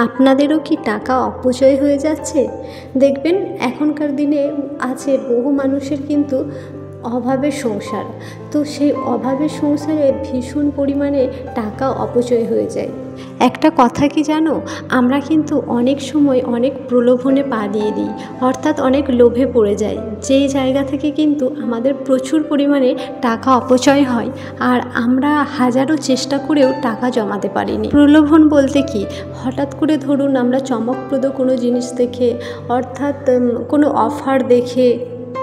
আপনাদেরও কি টাকা অপচয় হয়ে যাচ্ছে? দেখবেন এখনকার দিনে আছে বহু মানুষের কিন্তু অভাবের সংসার। তো সেই অভাবের সংসারে ভীষণ পরিমাণে টাকা অপচয় হয়ে যায়। একটা কথা কি জানো, আমরা কিন্তু অনেক সময় অনেক প্রলোভনে পা দিয়ে দিই, অর্থাৎ অনেক লোভে পড়ে যাই, যেই জায়গা থেকে কিন্তু আমাদের প্রচুর পরিমাণে টাকা অপচয় হয় আর আমরা হাজারো চেষ্টা করেও টাকা জমাতে পারিনি। প্রলোভন বলতে কি, হঠাৎ করে ধরুন আমরা চমকপ্রদ কোনো জিনিস দেখে, অর্থাৎ কোনো অফার দেখে,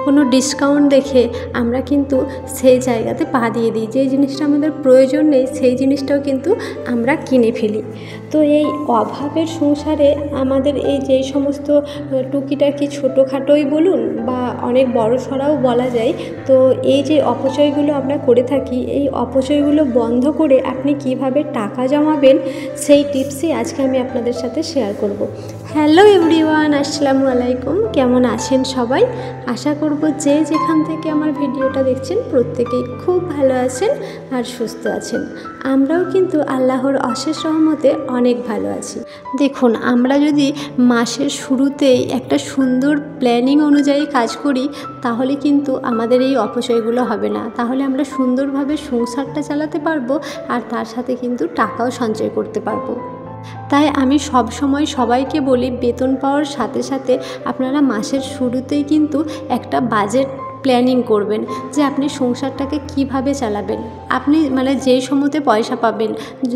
কোনো ডিসকাউন্ট দেখে আমরা কিন্তু সেই জায়গাতে পা দিয়ে দিই। যে জিনিসটা আমাদের প্রয়োজন নেই সেই জিনিসটাও কিন্তু আমরা কিনে ফেলি। তো এই অভাবের সংসারে আমাদের এই যে সমস্ত টুকিটাকি ছোটোখাটোই বলুন বা অনেক বড়সড়াও বলা যায়, তো এই যে অপচয়গুলো আমরা করে থাকি, এই অপচয়গুলো বন্ধ করে আপনি কিভাবে টাকা জমাবেন সেই টিপসই আজকে আমি আপনাদের সাথে শেয়ার করব। হ্যালো এভরিওয়ান, আসসালামু আলাইকুম। কেমন আছেন সবাই? আশা করব যে যেখান থেকে আমার ভিডিওটা দেখছেন প্রত্যেকেই খুব ভালো আছেন আর সুস্থ আছেন। আমরাও কিন্তু আল্লাহর অশেষ রহমতে অনেক ভালো আছি। দেখুন, আমরা যদি মাসের শুরুতেই একটা সুন্দর প্ল্যানিং অনুযায়ী কাজ করি তাহলে কিন্তু আমাদের এই অপচয়গুলো হবে না। তাহলে আমরা সুন্দরভাবে সংসারটা চালাতে পারবো আর তার সাথে কিন্তু টাকাও সঞ্চয় করতে পারবো। তাই আমি সব সময় সবাইকে বলি, বেতন পাওয়ার সাথে সাথে আপনারা মাসের শুরুতেই কিন্তু একটা বাজেট প্ল্যানিং করবেন যে আপনি সংসারটাকে কিভাবে চালাবেন। আপনি যেই সময়তে পয়সা পাবেন,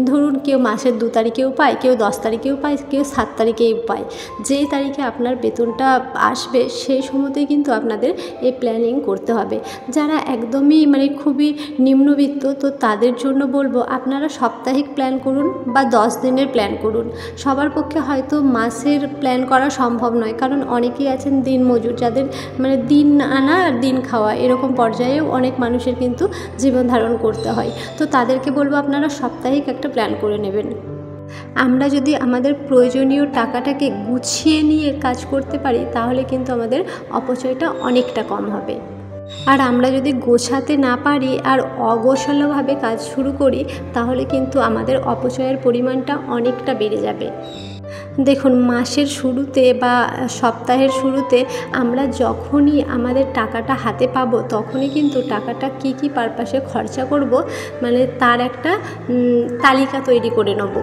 ধরুন কেউ মাসের 2 তারিখেও পায়, কেউ 10 তারিখেও পায়, কেউ 7 তারিখেও পায়। যেই তারিখে আপনার বেতনটা আসবে সেই সময়তেই কিন্তু আপনাদের এই প্ল্যানিং করতে হবে। যারা একদমই খুবই নিম্নবিত্ত, তো তাদের জন্য বলবো আপনারা সাপ্তাহিক প্ল্যান করুন বা 10 দিনের প্ল্যান করুন। সবার পক্ষে হয়তো মাসের প্ল্যান করা সম্ভব নয়, কারণ অনেকেই আছেন দিনমজুর, যাদের দিন আনা আর দিন খাওয়া এরকম পর্যায়েও অনেক মানুষের কিন্তু জীবন ধারণ করতে হয়। তো তাদেরকে বলবো আপনারা সাপ্তাহিক একটা প্ল্যান করে নেবেন। আমরা যদি আমাদের প্রয়োজনীয় টাকাটাকে গুছিয়ে নিয়ে কাজ করতে পারি তাহলে কিন্তু আমাদের অপচয়টা অনেকটা কম হবে। আর আমরা যদি গোছাতে না পারি আর অগোছালোভাবে কাজ শুরু করি তাহলে কিন্তু আমাদের অপচয়ের পরিমাণটা অনেকটা বেড়ে যাবে। দেখুন, মাসের শুরুতে বা সপ্তাহের শুরুতে আমরা যখনই আমাদের টাকাটা হাতে পাবো তখনই কিন্তু টাকাটা কি পারপাসে খরচা করব তার একটা তালিকা তৈরি করে নেব।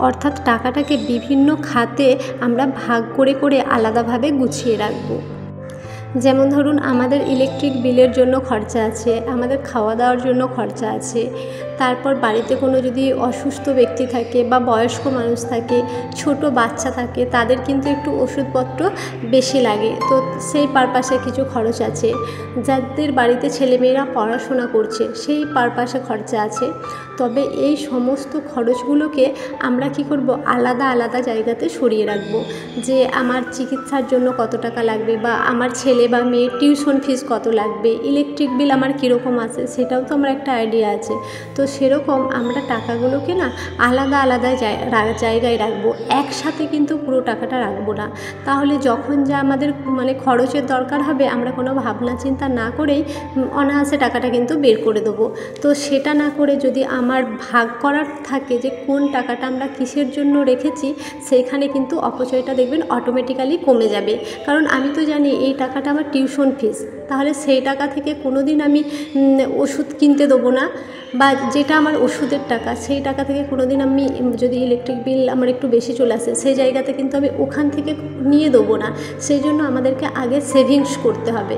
অর্থাৎ টাকাটাকে বিভিন্ন খাতে আমরা ভাগ করে করে আলাদাভাবে গুছিয়ে রাখবো। যেমন ধরুন, আমাদের ইলেকট্রিক বিলের জন্য খরচা আছে, আমাদের খাওয়া দাওয়ার জন্য খরচা আছে, তারপর বাড়িতে কোনো যদি অসুস্থ ব্যক্তি থাকে বা বয়স্ক মানুষ থাকে, ছোট বাচ্চা থাকে, তাদের কিন্তু একটু ওষুধপত্র বেশি লাগে, তো সেই পারপাসে কিছু খরচ আছে। যাদের বাড়িতে ছেলেমেয়েরা পড়াশোনা করছে সেই পারপাসে খরচা আছে। তবে এই সমস্ত খরচগুলোকে আমরা কি করব, আলাদা আলাদা জায়গাতে সরিয়ে রাখবো। যে আমার চিকিৎসার জন্য কত টাকা লাগবে বা আমার ছেলে বা মেয়ের টিউশন ফিস কত লাগবে, ইলেকট্রিক বিল আমার কীরকম আছে সেটাও তো আমার একটা আইডিয়া আছে। তো সেরকম আমরা টাকাগুলোকে না আলাদা আলাদা জায়গায় রাখবো, একসাথে কিন্তু পুরো টাকাটা রাখবো না। তাহলে যখন যা আমাদের খরচের দরকার হবে আমরা কোনো ভাবনা চিন্তা না করেই অনায়াসে টাকাটা কিন্তু বের করে দেবো। তো সেটা না করে যদি আমার ভাগ করার থাকে যে কোন টাকাটা আমরা কিসের জন্য রেখেছি, সেইখানে কিন্তু অপচয়টা দেখবেন অটোমেটিক্যালি কমে যাবে। কারণ আমি তো জানি এই টাকাটা আমার টিউশন ফিস, তাহলে সেই টাকা থেকে কোনো দিন আমি ওষুধ কিনতে দেবো না, বা যেটা আমার ওষুধের টাকা সেই টাকা থেকে কোনো দিন আমি যদি ইলেকট্রিক বিল আমার একটু বেশি চলে আসে সেই জায়গাতে কিন্তু আমি ওখান থেকে নিয়ে দেবো না। সেই জন্য আমাদেরকে আগে সেভিংস করতে হবে।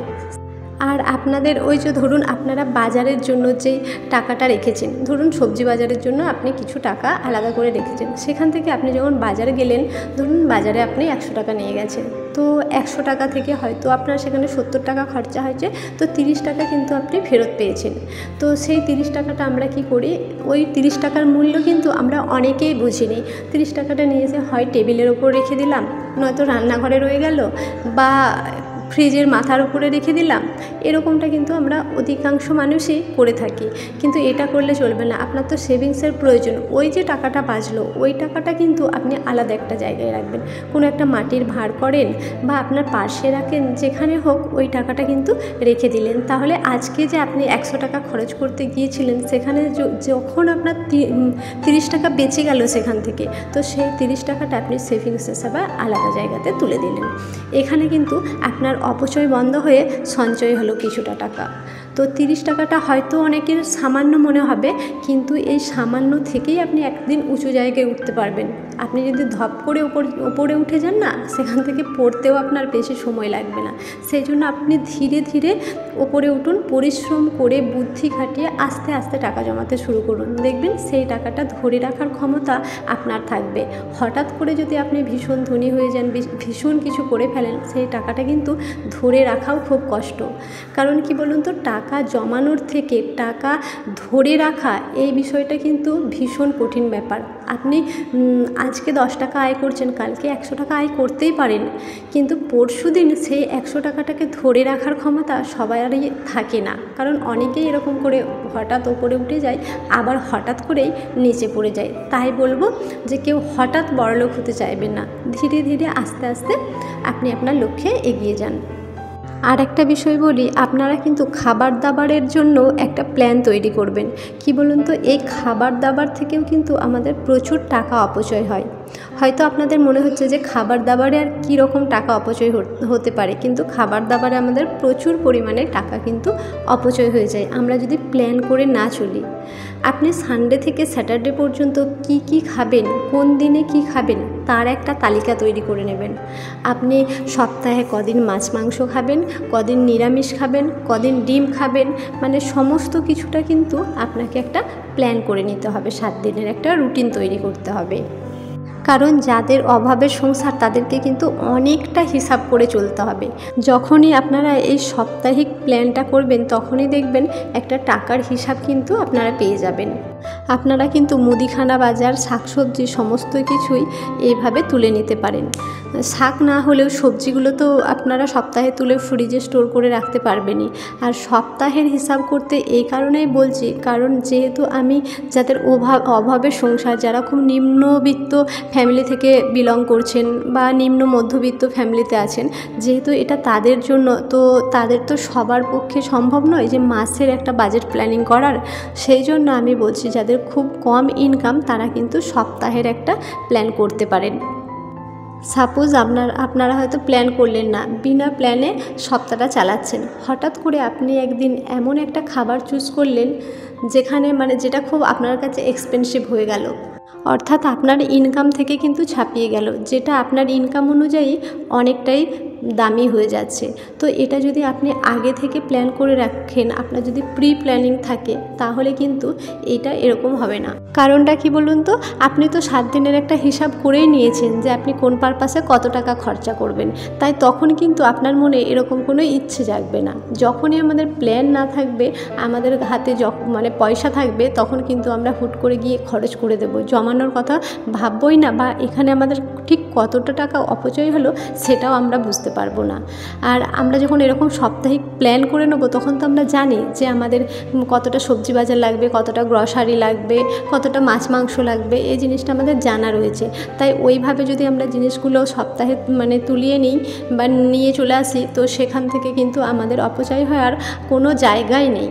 আর আপনাদের ওই যে ধরুন আপনারা বাজারের জন্য যেই টাকাটা রেখেছেন, ধরুন সবজি বাজারের জন্য আপনি কিছু টাকা আলাদা করে রেখেছেন, সেখান থেকে আপনি যখন বাজারে গেলেন, ধরুন বাজারে আপনি 100 টাকা নিয়ে গেছেন, তো 100 টাকা থেকে হয়তো আপনার সেখানে 70 টাকা খরচা হয়েছে, তো 30 টাকা কিন্তু আপনি ফেরত পেয়েছেন। তো সেই 30 টাকাটা আমরা কি করি, ওই 30 টাকার মূল্য কিন্তু আমরা অনেকেই বুঝিনি। 30 টাকাটা নিয়ে এসে হয় টেবিলের ওপর রেখে দিলাম, নয়তো রান্নাঘরে রয়ে গেল, বা ফ্রিজের মাথার উপরে রেখে দিলাম, এরকমটা কিন্তু আমরা অধিকাংশ মানুষই করে থাকি। কিন্তু এটা করলে চলবে না। আপনার তো সেভিংসের প্রয়োজন। ওই যে টাকাটা বাঁচলো, ওই টাকাটা কিন্তু আপনি আলাদা একটা জায়গায় রাখবেন, কোনো একটা মাটির ভাঁড় করেন বা আপনার পার্সে রাখেন, যেখানে হোক ওই টাকাটা কিন্তু রেখে দিলেন। তাহলে আজকে যে আপনি 100 টাকা খরচ করতে গিয়েছিলেন, সেখানে যখন আপনার 30 টাকা বেঁচে গেল সেখান থেকে, তো সেই 30 টাকাটা আপনি সেভিংস হিসাবে আলাদা জায়গাতে তুলে দিলেন। এখানে কিন্তু আপনার অপচয় বন্ধ হয়ে সঞ্চয় হলো কিছুটা টাকা। তো 30 টাকাটা হয়তো অনেকের সামান্য মনে হবে, কিন্তু এই সামান্য থেকেই আপনি একদিন উঁচু জায়গায় উঠতে পারবেন। আপনি যদি ধপ করে উপরে উঠে যান না, সেখান থেকে পড়তেও আপনার বেশি সময় লাগবে না। সেই জন্য আপনি ধীরে ধীরে ওপরে উঠুন, পরিশ্রম করে বুদ্ধি খাটিয়ে আস্তে আস্তে টাকা জমাতে শুরু করুন। দেখবেন সেই টাকাটা ধরে রাখার ক্ষমতা আপনার থাকবে। হঠাৎ করে যদি আপনি ভীষণ ধনী হয়ে যান, ভীষণ কিছু করে ফেলেন, সেই টাকাটা কিন্তু ধরে রাখাও খুব কষ্ট। কারণ কি বলুন তো, টাকা জমানোর থেকে টাকা ধরে রাখা এই বিষয়টা কিন্তু ভীষণ কঠিন ব্যাপার। আপনি আজকে 10 টাকা আয় করছেন, কালকে 100 টাকা আয় করতেই পারেন, কিন্তু পরশুদিন সেই 100 টাকাটাকে ধরে রাখার ক্ষমতা সবারই থাকে না। কারণ অনেকেই এরকম করে হঠাৎ ওপরে উঠে যায়, আবার হঠাৎ করেই নিচে পড়ে যায়। তাই বলবো যে কেউ হঠাৎ বড়লোক হতে চাইবেন না, ধীরে ধীরে আস্তে আস্তে আপনি আপনার লক্ষ্যে এগিয়ে যান। আর একটা বিষয় বলি, আপনারা কিন্তু খাবার দাবারের জন্য একটা প্ল্যান তৈরি করবেন। কি বলুন তো, এই খাবার দাবার থেকেও কিন্তু আমাদের প্রচুর টাকা অপচয় হয়। হয়তো আপনাদের মনে হচ্ছে যে খাবার দাবারে আর কী রকম টাকা অপচয় হতে পারে, কিন্তু খাবার দাবারে আমাদের প্রচুর পরিমাণে টাকা কিন্তু অপচয় হয়ে যায় আমরা যদি প্ল্যান করে না চলি। আপনি সানডে থেকে স্যাটারডে পর্যন্ত কি কি খাবেন, কোন দিনে কি খাবেন, তার একটা তালিকা তৈরি করে নেবেন। আপনি সপ্তাহে কদিন মাছ মাংস খাবেন, কদিন নিরামিষ খাবেন, কদিন ডিম খাবেন, মানে সমস্ত কিছুটা কিন্তু আপনাকে একটা প্ল্যান করে নিতে হবে। 7 দিনের একটা রুটিন তৈরি করতে হবে। কারণ যাদের অভাবের সংসার, তাদেরকে কিন্তু অনেকটা হিসাব করে চলতে হবে। যখনই আপনারা এই সাপ্তাহিক প্ল্যানটা করবেন, তখনই দেখবেন একটা টাকার হিসাব কিন্তু আপনারা পেয়ে যাবেন। আপনারা কিন্তু মুদিখানা বাজার, শাকসবজি সমস্ত কিছুই এইভাবে তুলে নিতে পারেন। শাক না হলেও সবজিগুলো তো আপনারা সপ্তাহে তুলে ফ্রিজে স্টোর করে রাখতে পারবেনই। আর সপ্তাহের হিসাব করতে এই কারণেই বলছি, কারণ যেহেতু আমি যাদের অভাবের সংসার, যারা খুব নিম্নবিত্ত ফ্যামিলি থেকে বিলং করছেন বা নিম্ন মধ্যবিত্ত ফ্যামিলিতে আছেন, যেহেতু এটা তাদের জন্য, তো তাদের তো সবার পক্ষে সম্ভব নয় যে মাসের একটা বাজেট প্ল্যানিং করার। সেই জন্য আমি বলছি, যাদের খুব কম ইনকাম, তারা কিন্তু সপ্তাহের একটা প্ল্যান করতে পারেন। সাপোজ আপনারা হয়তো প্ল্যান করলেন না, বিনা প্ল্যানে সপ্তাহটা চালাচ্ছেন। হঠাৎ করে আপনি একদিন এমন একটা খাবার চুজ করলেন যেখানে যেটা খুব আপনার কাছে এক্সপেন্সিভ হয়ে গেল, অর্থাৎ আপনার ইনকাম থেকে কিন্তু ছাপিয়ে গেল, যেটা আপনার ইনকাম অনুযায়ী অনেকটাই দামি হয়ে যাচ্ছে। তো এটা যদি আপনি আগে থেকে প্ল্যান করে রাখেন, আপনার যদি প্রি প্ল্যানিং থাকে, তাহলে কিন্তু এটা এরকম হবে না। কারণটা কি বলুন তো, আপনি তো 7 দিনের একটা হিসাব করেই নিয়েছেন যে আপনি কোন পারপাসে কত টাকা খরচা করবেন, তাই তখন কিন্তু আপনার মনে এরকম কোনো ইচ্ছে জাগবে না। যখনই আমাদের প্ল্যান না থাকবে, আমাদের হাতে পয়সা থাকবে, তখন কিন্তু আমরা হুট করে গিয়ে খরচ করে দেবো, জমানোর কথা ভাববই না, বা এখানে আমাদের ঠিক কতটা টাকা অপচয় হলো সেটাও আমরা বুঝতে পারবো না। আর আমরা যখন এরকম সাপ্তাহিক প্ল্যান করে নেব, তখন তো আমরা জানি যে আমাদের কতটা সবজি বাজার লাগবে, কতটা গ্রসারি লাগবে, কতটা মাছ মাংস লাগবে, এই জিনিসটা আমাদের জানা রয়েছে। তাই ওইভাবে যদি আমরা জিনিসগুলো সপ্তাহে তুলিয়ে নিই বা নিয়ে চলে আসি, তো সেখান থেকে কিন্তু আমাদের অপচয় হওয়ার কোনো জায়গাই নেই।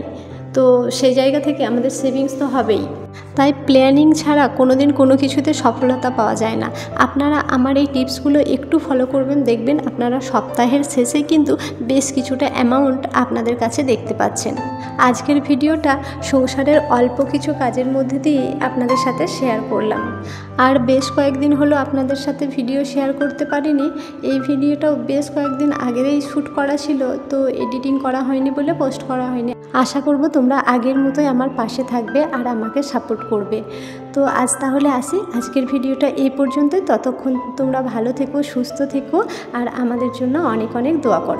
তো সেই জায়গা থেকে আমাদের সেভিংস তো হবেই। তাই প্ল্যানিং ছাড়া কোনো দিন কোনো কিছুতে সফলতা পাওয়া যায় না। আপনারা আমার এই টিপসগুলো একটু ফলো করবেন, দেখবেন আপনারা সপ্তাহের শেষে কিন্তু বেশ কিছুটা অ্যামাউন্ট আপনাদের কাছে দেখতে পাচ্ছেন। আজকের ভিডিওটা সংসারের অল্প কিছু কাজের মধ্যে দিয়ে আপনাদের সাথে শেয়ার করলাম। আর বেশ কয়েকদিন হলো আপনাদের সাথে ভিডিও শেয়ার করতে পারিনি। এই ভিডিওটাও বেশ কয়েকদিন আগেই শ্যুট করা ছিল, তো এডিটিং করা হয়নি বলে পোস্ট করা হয়নি। আশা করব তোমরা আগের মতোই আমার পাশে থাকবে আর আমাকে সাপোর্ট করবে। তো আজ তাহলে আসি, আজকের ভিডিওটা এই পর্যন্তই। ততক্ষণ তোমরা ভালো থেকো, সুস্থ থেকো আর আমাদের জন্য অনেক অনেক দোয়া করো।